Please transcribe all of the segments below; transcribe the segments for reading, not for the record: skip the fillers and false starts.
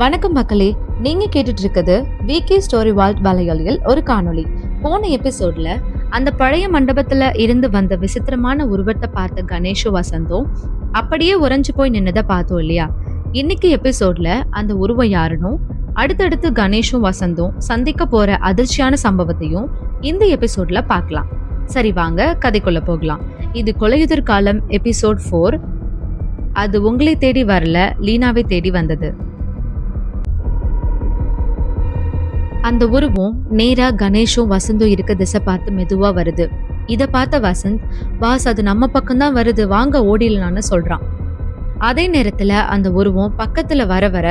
வணக்கம் மக்களே, நீங்க கேட்டுட்டு இருக்கிறது விகே ஸ்டோரி வால்ட் வலையொலியில் ஒரு காணொளி. போன எபிசோட்ல அந்த பழைய மண்டபத்துல இருந்து வந்த விசித்திரமான உருவத்தை பார்த்த கணேஷும் வசந்தும் அப்படியே உறைஞ்சு போய் நின்னதை பார்த்தோம் இல்லையா? இன்னைக்கு எபிசோட்ல அந்த உருவம் யாருன்னும் அடுத்தடுத்து கணேஷும் வசந்தும் சந்திக்க போற அதிர்ச்சியான சம்பவத்தையும் இந்த எபிசோட்ல பார்க்கலாம். சரி, வாங்க கதைக்குள்ள போகலாம். இது கொலையுதிர் காலம் எபிசோட் 4. அது உங்களை தேடி வரல, லீனாவை தேடி வந்தது. அந்த உருவம் நேரா கணேஷும் வசந்தும் இருக்க திசை பார்த்து மெதுவா வருது. இத பார்த்த வசந்த், பாஸ் அது நம்ம பக்கம்தான் வருது, வாங்க ஓடிடலான்னு சொல்றான். அதே நேரத்துல அந்த உருவம் பக்கத்துல வர வர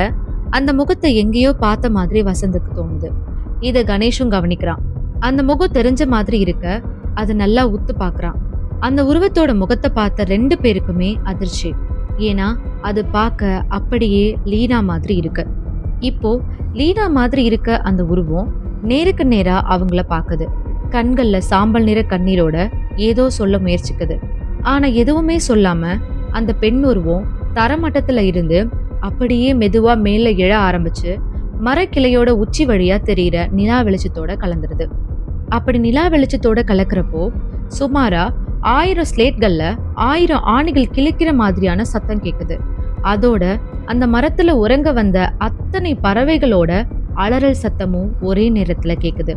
அந்த முகத்தை எங்கேயோ பார்த்த மாதிரி வசந்துக்கு தோணுது. இத கணேஷும் கவனிக்கிறான். அந்த முகம் தெரிஞ்ச மாதிரி இருக்க அதை நல்லா உத்து பாக்குறான். அந்த உருவத்தோட முகத்தை பார்த்த 2 பேருக்குமே அதிர்ச்சி. ஏன்னா அது பார்க்க அப்படியே லீனா மாதிரி இருக்கு. இப்போ லீனா மாதிரி இருக்க அந்த உருவம் நேருக்கு நேரா அவங்கள பாக்குது. கண்கள்ல சாம்பல் நிற கண்ணீரோட ஏதோ சொல்ல முயற்சிக்குது. ஆனா எதுவுமே சொல்லாம அந்த பெண் உருவம் தரமட்டத்துல இருந்து அப்படியே மெதுவா மேல எழ ஆரம்பிச்சு மரக்கிளையோட உச்சி வழியா தெரியிற நிலா வெளிச்சத்தோட கலந்துருது. அப்படி நிலா வெளிச்சத்தோட கலக்கிறப்போ சுமாரா 1000 ஸ்லேட்கள்ல 1000 ஆணிகள் கிழிக்கிற மாதிரியான சத்தம் கேக்குது. அதோட அந்த மரத்துல உறங்க வந்த அத்தனை பறவைகளோட அலறல் சத்தமும் ஒரே நேரத்துல கேக்குது.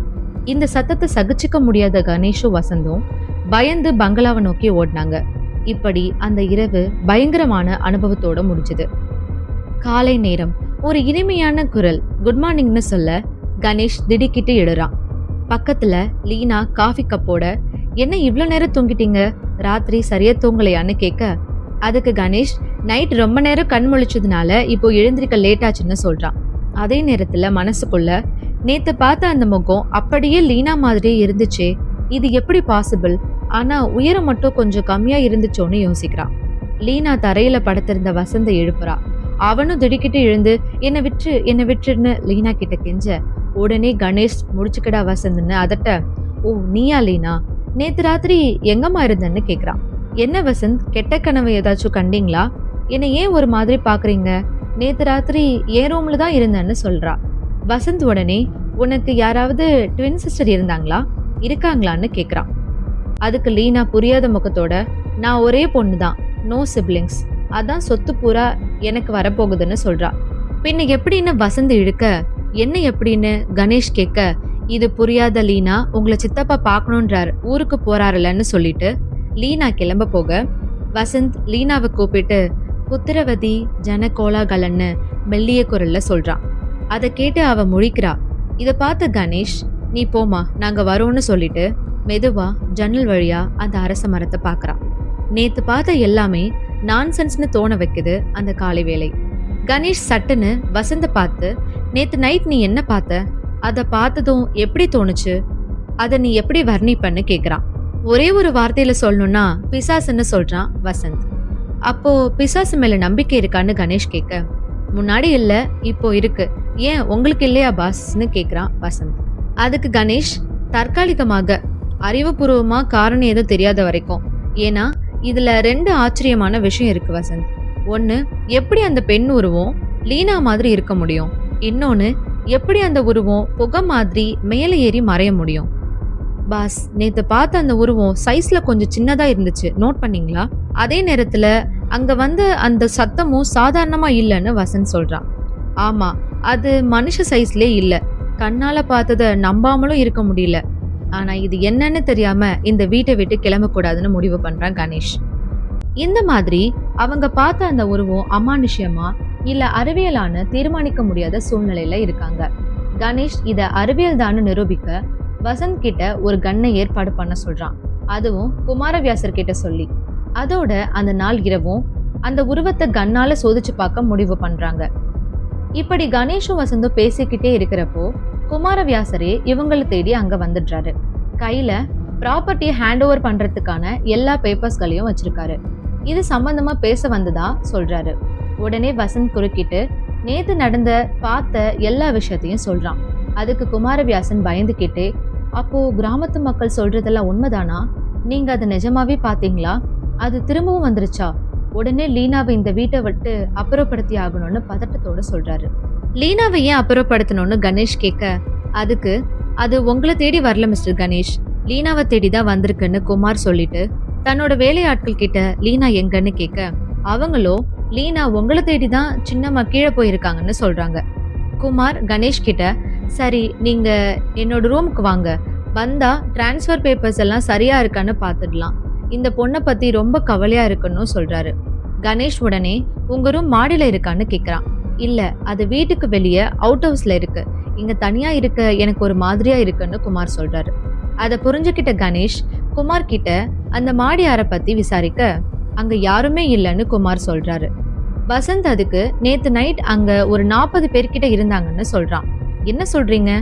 இந்த சத்தத்தை சகிச்சுக்க முடியாத கணேஷும் வசந்தும் பயந்து பங்களாவை நோக்கி ஓடினாங்க. இப்படி அந்த இரவு பயங்கரமான அனுபவத்தோட முடிஞ்சது. காலை நேரம். ஒரு இனிமையான குரல் குட் மார்னிங்னு சொல்ல கணேஷ் திடுக்கிட்டு எழுறான். பக்கத்துல லீனா காஃபி கப்போட, என்ன இவ்வளவு நேரம் தூங்கிட்டீங்க, ராத்திரி சரியா தூங்கலையான்னு கேட்க, அதுக்கு கணேஷ் நைட் ரொம்ப நேரம் கண் முழிச்சதுனால இப்போ எழுந்திருக்க லேட் ஆச்சுன்னு சொல்றான். அதே நேரத்துல மனசுக்குள்ள, நேத்து பார்த்த அந்த முகம் அப்படியே லீனா மாதிரியே இருந்துச்சே, இது எப்படி பாசிபிள், ஆனா உயரம் மட்டும் கொஞ்சம் கம்மியா இருந்துச்சோன்னு யோசிக்கிறான். லீனா தரையில படுத்திருந்த வசந்த எழுப்புறா. அவனும் திடுக்கிட்டு எழுந்து என்னை விட்டுன்னு லீனா கிட்ட கெஞ்ச, உடனே கணேஷ் முடிச்சுக்கடா வசந்துன்னு அதட்ட, ஓ நீயா லீனா, நேத்து ராத்திரி எங்கம்மா இருந்தன்னு கேக்குறான். என்ன வசந்த், கெட்ட கனவு ஏதாச்சும் கண்டீங்களா, என்னை ஏன் ஒரு மாதிரி பாக்குறீங்க, நேத்து ராத்திரி என் ரூம்ல தான் இருந்தேன்னு சொல்றா. வசந்த் உடனே, உனக்கு யாராவது ட்வின் சிஸ்டர் இருந்தாங்களா, இருக்காங்களான்னு கேக்குறான். அதுக்கு லீனா புரியாத முகத்தோட, நான் ஒரே பொண்ணு தான், நோ சிப்லிங்ஸ், அதான் சொத்து பூரா எனக்கு வரப்போகுதுன்னு சொல்றா. பின்ன எப்படின்னு வசந்த் இழுக்க, என்ன எப்படின்னு கணேஷ் கேட்க, இது புரியாத லீனா உங்களை சித்தப்பா பார்க்கணுன்றார், ஊருக்கு போறாருலன்னு சொல்லிட்டு லீனா கிளம்ப போக வசந்த் லீனாவை கூப்பிட்டு புத்திரவதி ஜன கோலாகலன்னு மெல்லிய குரல்ல சொல்றான். அதை கேட்டு அவ முழிக்கிறா. இதை பார்த்த கணேஷ், நீ போமா நாங்க வரோன்னு சொல்லிட்டு மெதுவா ஜன்னல் வழியா அந்த அரச மரத்தை பாக்குறான். நேத்து பார்த்த எல்லாமே நான்சென்ஸ்னு தோண வைக்குது அந்த காலை வேலை. கணேஷ் சட்டுன்னு வசந்த பார்த்து, நேத்து நைட் நீ என்ன பார்த்த, அதை பார்த்ததும் எப்படி தோணுச்சு, அதை நீ எப்படி வர்ணிப்பன்னு கேக்குறான். ஒரே ஒரு வார்த்தையில சொல்லணும்னா பிசாசுன்னு சொல்றான் வசந்த். அப்போ பிசாசு மேல நம்பிக்கை இருக்கான்னு கணேஷ் கேட்க, முன்னாடி இல்ல இப்போ இருக்கு, ஏன் உங்களுக்கு இல்லையா பாஸ்ன்னு கேக்குறான் வசந்த். அதுக்கு கணேஷ் தற்காலிகமாக, அறிவுபூர்வமா காரணம் எதுவும் தெரியாத வரைக்கும், ஏன்னா இதுல 2 ஆச்சரியமான விஷயம் இருக்கு வசந்த். ஒன்னு, எப்படி அந்த பெண் உருவம் லீனா மாதிரி இருக்க முடியும், இன்னொன்னு எப்படி அந்த உருவம் புகை மாதிரி மேலே ஏறி மறைய முடியும். பாஸ், நேத்து பார்த்த அந்த உருவம் சைஸ்ல கொஞ்சம் சின்னதா இருந்துச்சு, நோட் பண்ணீங்களா, அதே நேரத்துல அங்க வந்து அந்த சத்தமும் சாதாரணமா இல்லைன்னு வசந்த் சொல்றான். ஆமா, அது மனுஷ சைஸ்லே இல்ல, கண்ணால பார்த்தத நம்பாமலும் இருக்க முடியல, ஆனா இது என்னன்னு தெரியாம இந்த வீட்டை விட்டு கிளம்ப கூடாதுன்னு முடிவு பண்றான் கணேஷ். இந்த மாதிரி அவங்க பார்த்த அந்த உருவம் அமானுஷ்யமா இல்ல அறிவியலான தீர்மானிக்க முடியாத சூழ்நிலையில இருக்காங்க. கணேஷ் இத அறிவியல் தான்னு நிரூபிக்க வசந்த் கிட்ட ஒரு கன்னை ஏற்பாடு பண்ண சொல்றான், அதுவும் குமாரவியாசர் கிட்ட சொல்லி. அதோட அந்த நாள் இரவும் அந்த உருவத்தை கண்ணால சோதிச்சு பார்க்க முடிவு பண்றாங்க. இப்படி கணேஷும் வசந்தும் பேசிக்கிட்டே இருக்கிறப்போ குமாரவியாசரே இவங்களை தேடி அங்க வந்துடுறாரு. கையில ப்ராப்பர்ட்டியை ஹேண்ட் ஓவர் பண்றதுக்கான எல்லா பேப்பர்ஸ்களையும் வச்சிருக்காரு. இது சம்பந்தமா பேச வந்ததா சொல்றாரு. உடனே வசந்த் குறுக்கிட்டு நேத்து நடந்த பார்த்த எல்லா விஷயத்தையும் சொல்றான். அதுக்கு குமாரவியாசன் பயந்துகிட்டே, அப்போ கிராமத்து மக்கள் சொல்றதெல்லாம் உண்மைதானா, நீங்க அதை நிஜமாவே பாத்தீங்களா, அது திரும்பவும் வந்துருச்சா, உடனே லீனாவை இந்த வீட்டை விட்டு அப்புறப்படுத்தி ஆகணும்னு பதட்டத்தோட சொல்றாரு. லீனாவை ஏன் அப்புறப்படுத்தணும்னு கணேஷ் கேட்க, அதுக்கு அது உங்களை தேடி வரல மிஸ்டர் கணேஷ், லீனாவை தேடி தான் வந்திருக்குன்னு குமார் சொல்லிட்டு தன்னோட வேலையாட்கள் கிட்ட லீனா எங்கன்னு கேட்க, அவங்களோ லீனா உங்களை தேடி தான் சின்னம்மா கீழே போயிருக்காங்கன்னு சொல்றாங்க. குமார் கணேஷ் கிட்ட, சரி நீங்க என்னோட ரூமுக்கு வாங்க, வந்தா டிரான்ஸ்ஃபர் பேப்பர்ஸ் எல்லாம் சரியா இருக்கான்னு பார்த்துடலாம், இந்த பொண்ணை பத்தி ரொம்ப கவலையா இருக்குன்னு சொல்றாரு. கணேஷ் உடனே உங்க ரூம் மாடியில இருக்கான்னு கேக்குறான். இல்ல, அது வீட்டுக்கு வெளியே அவுட் ஹவுஸ்ல இருக்கு, இங்க தனியா இருக்க எனக்கு ஒரு மாதிரியா இருக்குன்னு குமார் சொல்றாரு. அதை புரிஞ்சுக்கிட்ட கணேஷ் குமார் கிட்ட அந்த மாடி அறை பத்தி விசாரிக்க, அங்க யாருமே இல்லைன்னு குமார் சொல்றாரு. வசந்த் அதுக்கு நேத்து நைட் அங்க ஒரு 40 பேர்கிட்ட இருந்தாங்கன்னு சொல்றான். என்ன சொல்றீங்க,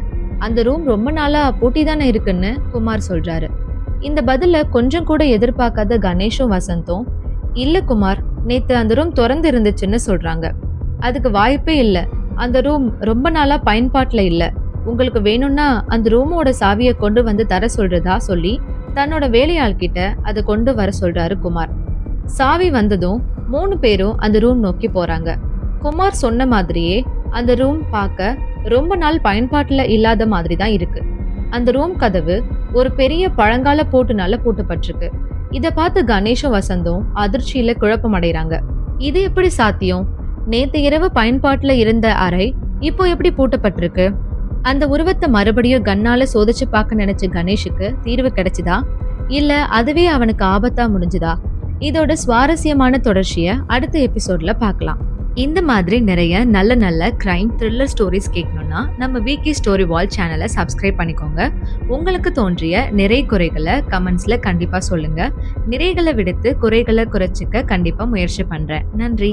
அந்த ரூம் ரொம்ப நாளா பூட்டி தானே இருக்குன்னு குமார் சொல்றாரு. இந்த பதில கொஞ்சம் கூட எதிர்பார்க்காத கணேஷும் வசந்தும், இல்ல குமார், நேத்து அந்த ரூம் திறந்து இருந்துச்சுன்னு சொல்றாங்க. அதுக்கு வாய்ப்பே இல்ல, அந்த ரூம் ரொம்ப நாளா பயன்பாட்டுல இல்ல, உங்களுக்கு வேணும்னா அந்த ரூமோட சாவியை கொண்டு வந்து தர சொல்றதா சொல்லி தன்னோட வேலையாள் கிட்ட அதை கொண்டு வர சொல்றாரு குமார். சாவி வந்ததும் 3 பேரும் அந்த ரூம் நோக்கி போறாங்க. குமார் சொன்ன மாதிரியே அந்த ரூம் பார்க்க ரொம்ப நாள் பயன்பாட்டுல இல்லாத மாதிரி தான் இருக்கு. அந்த ரூம் கதவு ஒரு பெரிய பழங்கால பூட்டுனால பூட்டப்பட்டிருக்கு. இத பார்த்து கணேஷும் வசந்தும் அதிர்ச்சியில குழப்பம் அடைறாங்க. இது எப்படி சாத்தியம், நேத்து இரவு பயன்பாட்டுல இருந்த அறை இப்போ எப்படி பூட்டப்பட்டிருக்கு? அந்த உருவத்தை மறுபடியும் கண்ணால சோதிச்சு பார்க்க நினைச்ச கணேஷுக்கு தீர்வு கிடைச்சுதா, இல்ல அதுவே அவனுக்கு ஆபத்தா முடிஞ்சுதா? இதோட சுவாரஸ்யமான தொடர்ச்சிய அடுத்த எபிசோட்ல பார்க்கலாம். இந்த மாதிரி நிறைய நல்ல நல்ல கிரைம் த்ரில்லர் ஸ்டோரிஸ் கேட்கணும்னா நம்ம வீக்கி ஸ்டோரி வால் சேனலை சப்ஸ்கிரைப் பண்ணிக்கோங்க. உங்களுக்கு தோன்றிய நிறை குறைகளை கமெண்ட்ஸ்ல கண்டிப்பா சொல்லுங்க. நிறைகளை விடுத்து குறைகளை குறைச்சிக்க கண்டிப்பா முயற்சி பண்றேன். நன்றி.